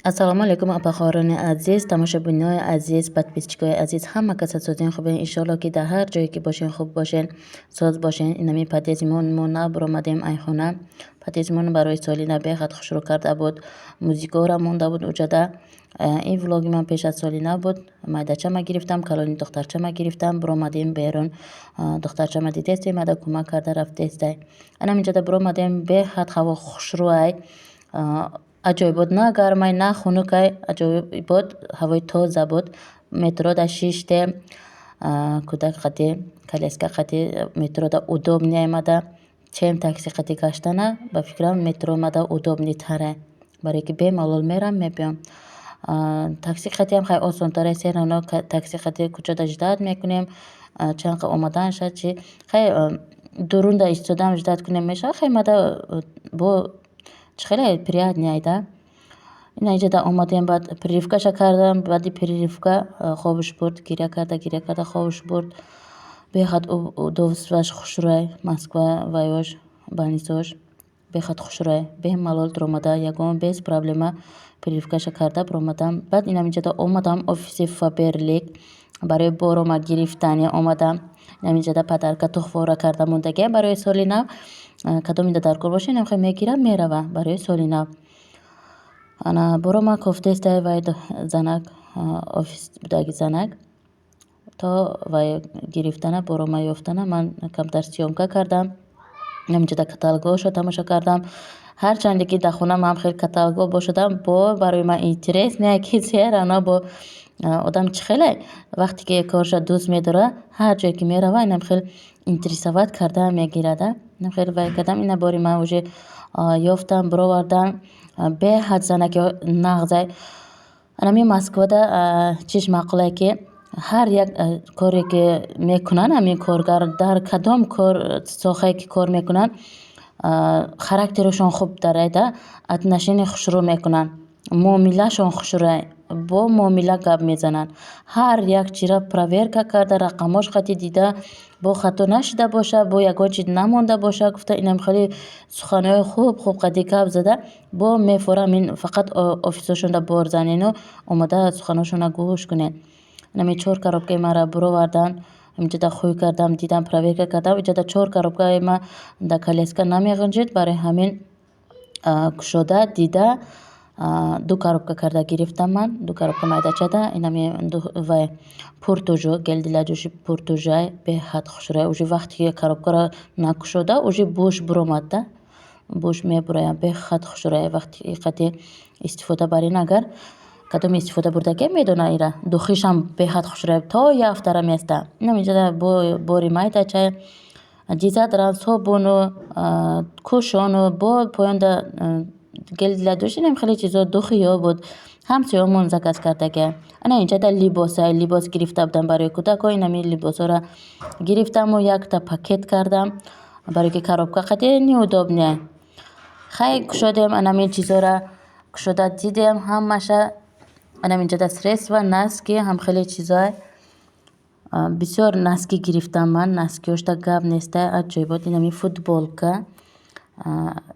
ассалому алайкум апахорони азиз, тамошобинои азиз, подписчикои азиз, ҳама кас ҳастодин хубен. Иншоалло ки дар ҳар ҷое ки бошен хуб бошен, соз бошен. Инами падезимон мо набуромадем айхона. Падезимон барои соли нав бехат хушрӯ карда буд. Музикора монда буд уҷада. Ин влоги ман пеш аз соли нав буд. Майдачама гирифтам, калони духтарчама гирифтам, буромадем берун. Духтарчама дидесте, майда кӯмак карда рафтестай. Анам инҷода буромадем, бехат ҳаво хушрӯай. Аҷоиб буд, на гармай, на хунукай, аҷоиб буд, ҳавои тоза буд. Метрода шиште, кӯдак қати, калеска қати метрода удобни омада. Чем такси қати гаштана, ба фикрам метро мада удобнитаре. Барое ки бемалол мерам мебиём. Такси қатиам хай осонтаре, серано такси қати куҷода ждат мекунем, чанқа омаданша чи хай дурунда истодам ждат кунем меша, хай мада бо хеле приятне айда. Ина инҷода омадем, баъд переривкаша кардам, баъди переривка хобуш бурд, гиря карда хобуш бурд. Бехат удовствоаш хушрӯй, Москва вайош, больницаош бехат хушрӯй, бемалол дуромада, ягон без проблема переривкаша карда буромадам. Баъд инам инҷода омадам офиси Фаберлик барои борома гирифтани омадам. Инам инҷода подарка тухфора карда мондагия барои соли нав. Кадомида дар кор боша, инам хай мегирам мерава барои соли нав. Ана борома кофтестай вай занак, офис будаги занак. То вай гирифтана, борома ёфтана, ман камтар сиёмка кардам. Инам инҷода каталогошо тамоша кардам. Ҳарчанде ки дар хона ман хел каталого бошудам, бо барои ман интересне ки серано бо одам чӣ хеле вақте ки корша дӯст медора, ҳар ҷое ки мерава, инам хел интересоват карда мегирада. Инам хел вай кардам. Ина бори ман уже ёфтам, буровардам. Беҳад занаки нағзай. Анами Москвада чиш маъқулае ки ҳар як коре ки мекунанд ҳамин коргар, дар кадом кор соҳае ки кор мекунанд, характерошон хуб дарайда, атнашини хушрӯ мекунанд, муомилаашон хушрӯай, бо муомила гап мезананд. Ҳар як чиро проверка карда, рақамош қати дида, бо хато нашида боша, бо ягон чиз намонда боша, гуфта инам хеле суханои хуб қати гап зада, бо мефора ҳамин фақат офисошонда бор занену омада суханошона гӯш кунед. Инами 4 коробкаи маро буровардан. Инҷода хуй кардам, дидам, проверка кардам. Инҷода 4 коробкаи ма дар калеска намеғинҷид. Барои ҳамин кушода дида 2 коробка карда гирифтам ман. 2 коробка майдачада. Инами вай пуртужу, гелдилаҷӯши пуртужай беҳад хушрӯй. Уже вақте ки коробкаро накушода, уже буш буромадда. Буш мебуроям, беҳад хушрӯй. Вақте қати истифода барин агар кадоми истифода бурдагия медона ира. Духишам беҳад хушрӯй, то яфтара места. Инам инҷода бо бори майдача ҷизадран, собуну, кушону, бо поёнда гелдилаҷӯш, инам хеле чизо духиё буд. Ҳамсоёмон заказ кардагия. Ана инҷода либос гирифта будам барои кӯдако. Инами либосора гирифтаму якта пакет кардам, барои ки коробка қати неудобне. Хай кушодем анами чизора, кушода дидем ҳамаша. Анам инҷода средства наски ҳам хеле чизое. Бисёр наски гирифтам ман, наскиёшта гап нестай, аҷоибот. Инами футболка,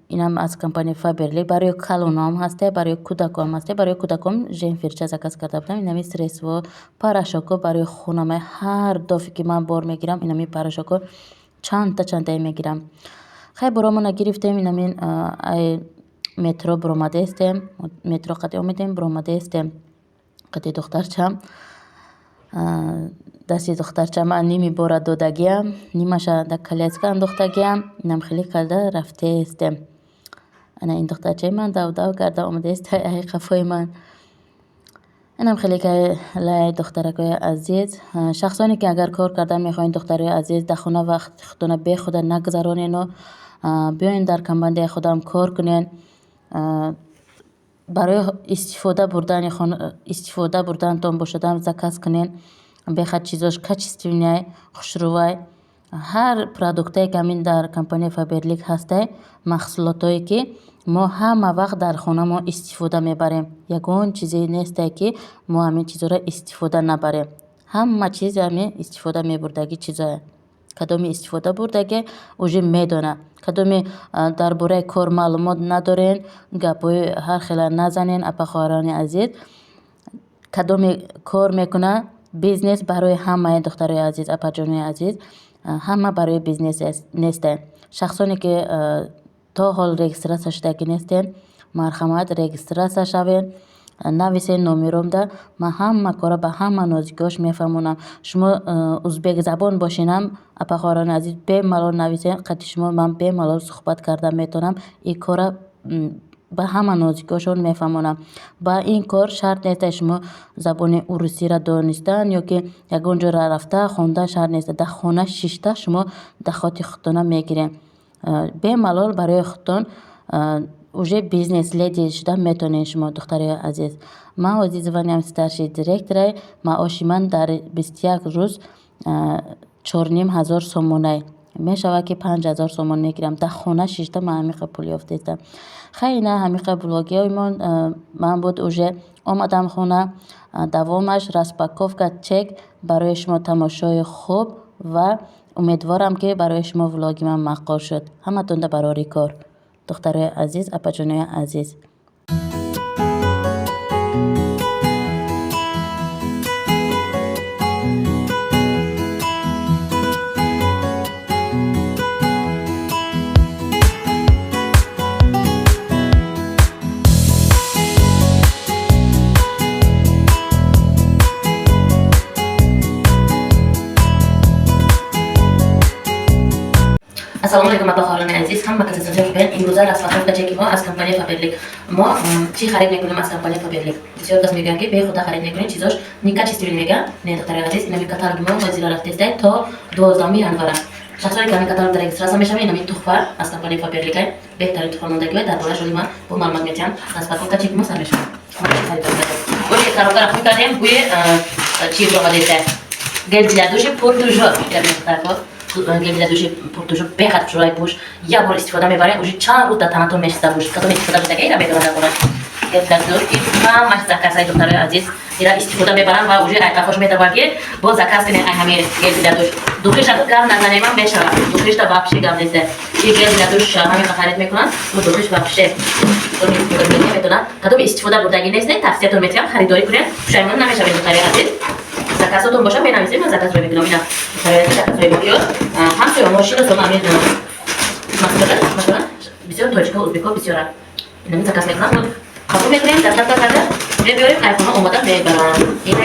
инам аз компания Фаберлик, барои калонаам ҳасте, барои кӯдакоам ҳасте. Барои кӯдакоам женфирча заказ карда будам. Инами средство, порошоко барои хунамай ҳар дафъе ки ман бор мегирам, инами порошоко чандтае мегирам. Хай боромона гирифтем. Инами метро буромадестем, метро қати омадем, буромадестем. қати духтарчам, дасти духтарчама ними бора додагиам, нимаша дар калеска андохтагиам. Инам хеле карда рафтеестем. Ана ин духтарчаи ман дав карда омадеестай, ай қафои ман. инам хеле калай духтаракои азиз, шахсоне ки агар кор карда мехоҳед духтарои азиз, дар хона вақти худона бехуда нагзаронену, биёин дар компанияи худам кор кунед. барои истифода бурдантон бошадам заказ кунед. Бехат чизош качественяй, хушрӯвай. ҳар продуктае ки ҳамин дар компанияи Фаберлик ҳастай, маҳсулотое ки мо ҳама вақт дар хона мо истифода мебарем. Ягон чизе нестай ки мо ҳамин чизоро истифода набарем. Ҳама чиз ҳамин истифода мебурдагӣ чизое. кадоми истифода бурдаги уже медона, кадоми дар бораи кор маълумот надорен, гапҳои ҳар хела назанен. Апахоҳарони азиз, кадоми кор мекуна бизнес барои ҳамаи духтарои азиз, апаҷонои азиз, ҳама барои бизнес нестен. Шахсоне ки то ҳол регистратсия шудаги нестен, марҳамат регистратсия шавен, нависен номеромда. ман ҳама кора ба ҳама нозикош мефаҳмонам. шумо узбек забон бошинам, апахоҳарони азиз, бемалол нависен, қадди шумо ман бемалол суҳбат карда метавонам. ин кора ба ҳама нозикошон мефаҳмонам. ба ин кор шарт неста шумо забони урусиро донистан ё ки ягон ҷоро рафта хондан шарт неста. дар хона шишта шумо дахоти худтона мегирем. бемалол барои худтон уже бизнес леди шуда метавонед шумо духтарои азиз. ман озизованиам старший директорай. маоши ман дар 21 рӯз 4500 сомонай мешавад ки 5000 сомон мегирам. дар хона шишта ман ҳамиқа пул ёфтаистам. хайна ҳамиқа блогиҳоимон ман буд уже омадам хона. давомаш распаковка чек барои шумо тамошои хуб ва умедворам ки барои шумо влоги ман маъқул шуд. ҳаматонда барори кор. духтарои азиз, апаҷонои азиз. ассалому алайкум апахоҳарони азиз, ҳама касатон хубен. имрӯза распаковка чеки мо аз компания Фаберлик. мо чӣ харид мекунем аз компания Фаберлик? бисёр кас мегӯянд ки бехуда харид мекунем, чизош некачествени мегӯянд. Не духтарои азиз, инами каталоги мо ҳозира рафтестай то 12 январа. шахсоне ки ҳамин каталог дар регистрация мешавад, инами тухфа аз компания Фаберлик беҳтарин тухфамондагиҳои дар борааш ма бо маълумот метиҳам. распаковка чеки мо сар мешавад. Ои коробка рафт мекардем бӯи чиз омадестай гел для души пуртужо гел для души пуртужо бехат хушрои буш як бор истифода мебарем. уже чанд рӯз дар танатон мешиста буш кадом истифода будаги ира медонад дар борааш гел для душ ҳамаш закасаи духтарои азиз ира истифода мебарам ва уже айқафош метавад ки бо заказ кунем ай ҳамин гел для душ. духиша гап назанем ам мешавад. духишта вообще гап нест. ин гел для душ ҳамин харид мекунанд. мо духиш вообще метавонад кадом истифода будаги нест. тавсиятон метиҳам харидорӣ кунем. пушаймон намешавед духтарои азиз. заказотон боша менависем, ман заказро мекунам. ина заказрои боёд ҳамсоё мошина сом амин масалан бисёр тоҷикҳо узбекҳо бисёра инами заказ мекунам. қабул мекунем, дастафта карда мебиёрем, айфона омада мебарам. ина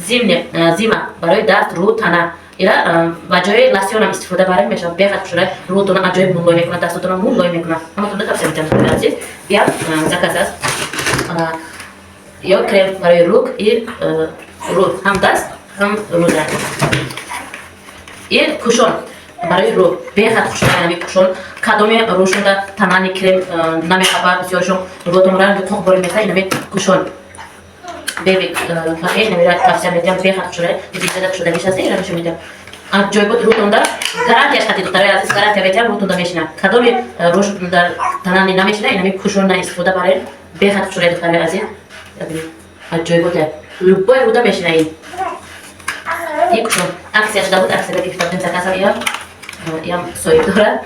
зиёд зима барои даст рӯ тана ира ба ҷои лосьёнам истифода барем мешавад. бехат хушрай рӯтона аҷоиб муллой мекунад, дастотона муллой мекунад. ҳаматонда тавсия метиҳам азиз. я заказ аст ё крем барои рук и рӯ ҳам даст ҳам рӯда и кушон барои рӯ бехат хушрои кушон. кадоми рӯшонда танани крем намехабад. бисёршон рӯтон ранги қоқ бори меса. инами кушон беби намира тавсия метиҳам. бехат хушрои дидида кушодагиш аст. ира нишон метиҳам ҷойбуд рӯтонда гарантияш хати духтарои азиз гарантия метиҳам. рӯтонда мешина кадоми рӯшонда танани намешина. инами кушонна истифода барем. бехат хушрои духтарои азиз ҷойбуде любой рӯда мешина. ин кушон аксия шуда буд. аксияда гирифтем заказам. ям соиб дорад.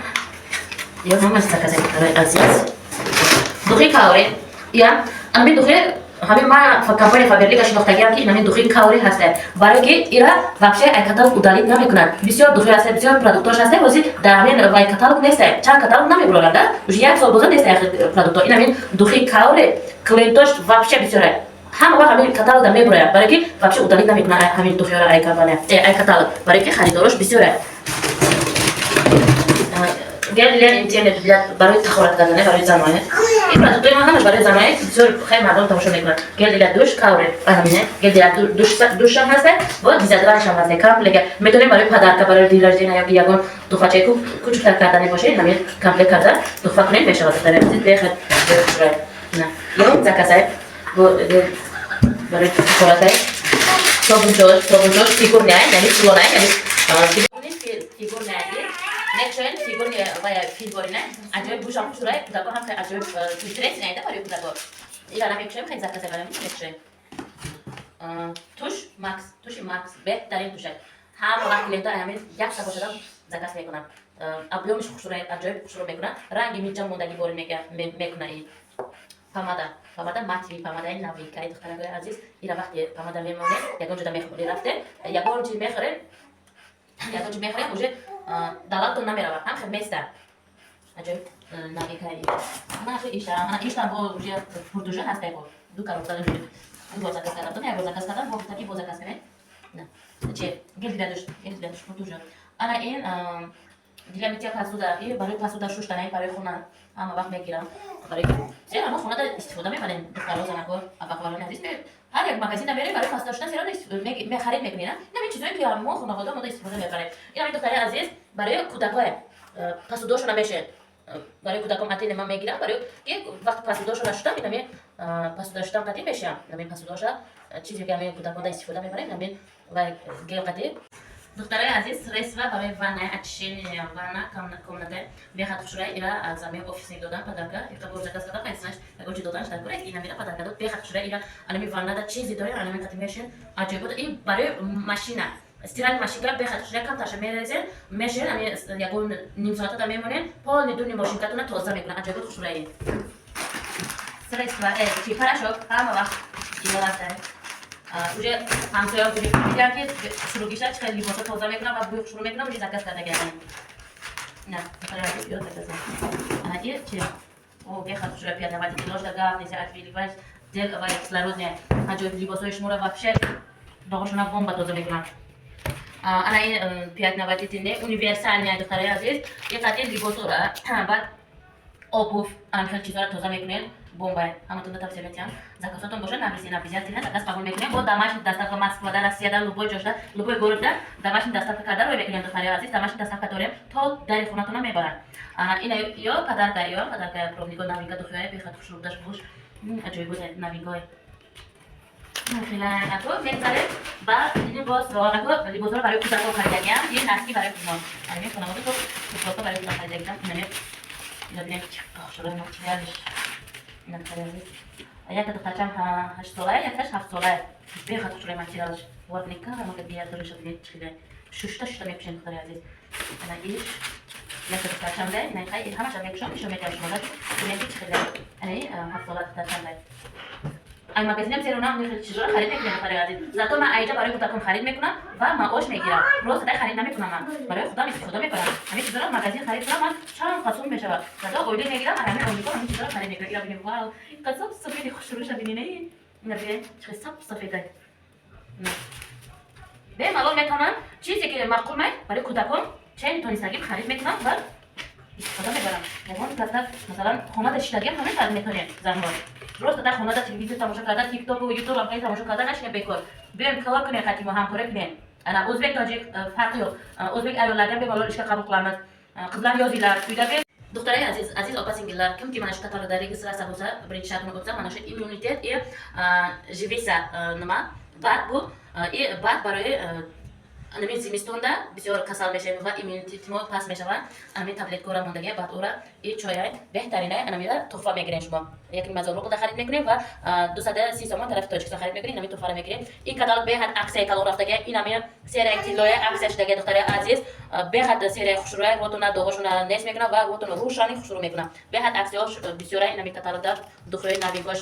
ё ҳамаш заказам духтарои азиз. духи каври я амин духи ҳамин ма компания Фаберлика шинохтагиам ки инамин духи каври ҳаста. барои ки ира вообще ай каталог удалит намекунад. бисёр духи ҳаста, бисёр продуктош ҳаста. ҳозир дар ҳамин вай каталог неста. чанд каталог намебуроранда. уже як сол боза неста продукто. инамин духи каври клиентош вообще бисёра. ҳама вақт ҳамин каталог мебурояд. барои ки вообще удалит намекунад ҳамин духиёро ай компания ай каталог. барои ки харидорош бисёра. гел для интернет барои тахорат кардане барои заноне. ин продуктои ман ҳамаш барои заноне бисёр хеле мардум тамошо мекунад. гел для душ каври ҳамине гел для душам ҳаста. бо дезодорантшам ҳаста. комплект метавонем барои падарка барои дин рождения ё ягон тухачаи кучуктар кардани боше. ҳамин комплект карда тухфа кунем мешавад. бехат ё заказай барои тахоратай собунчош фигурняй яъни филонай яъни фигурняй нечен фигурни вая филборина аҷоиб бушам хушрай кудако ҳам хеле аҷоиб филтрес яйда барои кудако ира намекушем хеле заказай барам нечен туш макс туши макс беҳтарин тушай همه وقت کلینتا همین یک تا باشد زکات میکنن. ابیومش خوشرو عجایب خوشرو میکنن. رنگی میچم موندگی باری میکنه این پامادا ماتوی پامادا این نوی که دخترای عزیز این وقتی پامادا میمونه یکم جدا میخوری رفته یکم چی میخوره уже далеко نمیره هم خیلی میسته عجایب نوی که من خیلی ایشتم با уже پردوژه هسته با دو کارو دادم دو بازکس کردم تو نه بازکس کردم با تاکی بازکس کنه نه چه گل دیدش پردوژه انا این دیگه میتونم پاسودا برای پاسودا شش تا برای خونه اما وقت میگیرم برای چرا ما خونه دا استفاده میکنیم دخترها زنکو اباقوالان عزیز هر یک مغازه برای پاستا داشتن چرا می خرید میکنین نه این چیزایی که ما خانواده ما استفاده میکنیم این دخترای عزیز برای کودکای پاسوداشون میشه برای کودکام اتین ما میگیرم برای که وقت پاسوداشون داشتم اینم پاسوداشتم قطعی میشه همین پاسوداشا چیزی که همین کودکان استفاده میکنیم همین و گل قطعی دخترای عزیز средства برای ванная очищение ванна комнаты бехат вчера ира за меня офисник додан подарка это был заказ когда понимаешь такой же додан что такое и намера подарка дот бехат вчера ира анами ванна да чизи доря анами катимешин аҷиб и барои машина стиральная машинка бехат вчера кам таша мерезен мешен ами ягон ним соата да мемонен полный дуни машинкатуна тоза мекунад аҷиб вчера и средства чи порошок ҳама вақт истифода уже همسایه‌ها میگن که شروع کشید خیلی لباسا تازه میکنم و بوی شروع میکنم میشه زکات کرده گردن نه خیلی یاد بگذارم این چی او بخاطر شروع پیاده وقتی کلاش داغ نیست اتفیلی باش دل و اکسلروز نه هجوم لباسای شما رو واپشه داغشون بمب تازه میکنم انا این پیاده وقتی تینه اونیورسال نه دخترای عزیز یه قطعه لباسا را بعد обувь خیلی چیزا رو تازه میکنین бомбай ҳаматон тавсия метиҳам заказотон бошад навизиатина заказ қабул мекунем бо домашний доставка москвада россияда любой ҷошда любой городда домашний доставка карда рӯй мекунем духтари азиз домашний доставка дорем то дари хонатона мебаранд ина ё падарка пробниго навинка духоя бехат хушрудаш буш аҷоиб буде навингой хилато мегзарем ба либос либосро барои кӯдако харидагиам ин носки барои кӯдон ами хонавода то кӯдоко барои кӯдон харидагидам инаме ина бинем шурои материалиш як духтарчам 8 сола якаш 7 сола бехат хушрой материалш варника ҳама бият доришад чида шушта мепушем духтари азиз ана иш як духтарчам да ина хай ҳамаша мепушам ишо метаваш мода инеки чида ана 7 сола духтарчам да ай магазинам зеро нам нехел чизро харид мекунам духтари азиз зато ман айҷа барои кӯдакон харид мекунам ва маош мегирам рост дай харид намекунам ман барои худам истифода мекунам ҳамин чизро магазин харид кунам ман чанд қасум мешавад зато ойлӣ мегирам ҳамин омрико ҳамин чизро харид мекунам ира бинем вау қасоб сафеди хушрӯша бинина ина бинем чиқи сафедай бемалол метавонам чизе ки маъқул май барои кӯдакон чени тонистагим харид мекунам ва истифода мебарам ягон каста масалан хонада шиштагим ҳамин харид метавонем занҳо просто дар хонада телевизор тамошо карда тиктоку ютуб ҳамқаи тамошо карда нашине бекор биёем кор кунем хатимо ҳамкорӣ кунем ана ӯзбек тоҷик фарқи ёк ӯзбек аёлларгам бемалол ишка қабул қиламад қизлар ёзилар uyda духтараи аziz opa-singillar kimki mana shu katalogda registratsiya bo'lsa birinchi shartini o'tsa mana shu immunitet и живиса nima bad bu bad барои ами зимистонда бисёр касал мешавем ва иммунитетимо паст мешавад ами таблеткора мондаги баъд ора и чояй беҳтарина анамира туҳфа мегирем шумо як мазор буда харид мекунем ва 230 сомон тарафи тоҷикистон харид мекунем ами туҳфаро мегирем ин каталог беҳад аксияи калон рафтаги ин ами серияи тиллоя аксия шудаги духтари азиз беҳад серияи хушрӯя ротуна доғошуна нес мекунам ва ротуна рӯшани хушрӯ мекунам беҳад аксияош бисёра ин ами каталогда духои навингош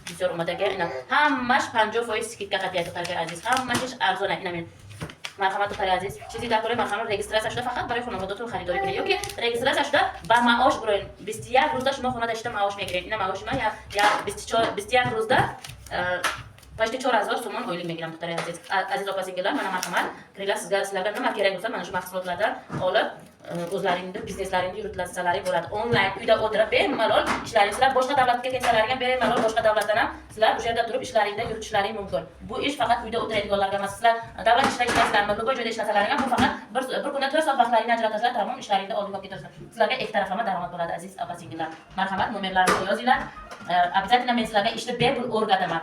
бисёр омадаги ина ҳамаш 50% скидка қатия духтари азиз ҳамашиш арзона ин ами марҳамат духтари азиз чизи дар бораи марҳамат регистрация шуда фақат барои хонаводатон харидорӣ кунед ёки регистрация шуда ба маош бироен 21 рӯзда шумо хона дашта маош мегиред ина маоши ман я 21 рӯзда почти 4000 сомон ойлик мегирам духтари азиз опа-сингилlar мана марҳамат крила sizlarga nima kerak bo'lsa mana shu mahsulotlardan olib o'zlaringni bizneslaringni yuritisalaring bo'ladi onlayn uyda o'tirib bemalol ishlaring sizlar boshqa davlatga ketsalaring ham bemalol boshqa davlatdan ham sizlar o'sha yerda turib ishlaringni yuritishlaring mumkin bu ish faqat uyda o'tiradiganlarga emas sizlar davlat ishida ishlaysizlarmi любой joyda ishlasalaring ham bu faqat bir kunda 4 soat vaqtlaringni ajratasizlar tamom ishlaringni oldinga olib ketasizlar sizlarga ikki taraflama daromad bo'ladi aziz opa-singillar marhamat nomerlarimni yozinglar обязательно men sizlarga ishni bepul o'rgataman